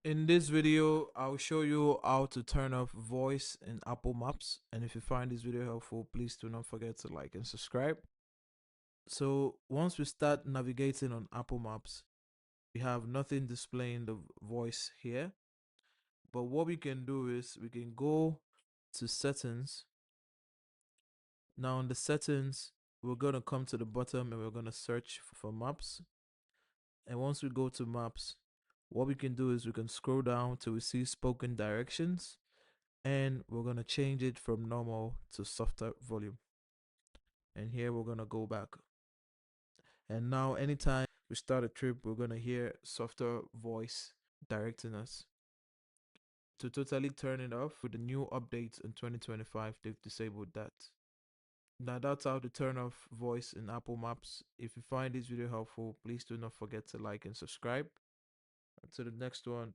In this video, I'll show you how to turn off voice in Apple Maps. And if you find this video helpful, please do not forget to like and subscribe. So once we start navigating on Apple Maps, we have nothing displaying the voice here. But what we can do is we can go to settings. Now in the settings, we're going to come to the bottom and we're going to search for maps. And once we go to maps, what we can do is we can scroll down till we see spoken directions, and we're going to change it from normal to softer volume. And here we're going to go back. And now anytime we start a trip, we're going to hear softer voice directing us. To totally turn it off, with the new updates in 2025, they've disabled that. Now that's how to turn off voice in Apple Maps. If you find this video helpful, please do not forget to like and subscribe. To the next one.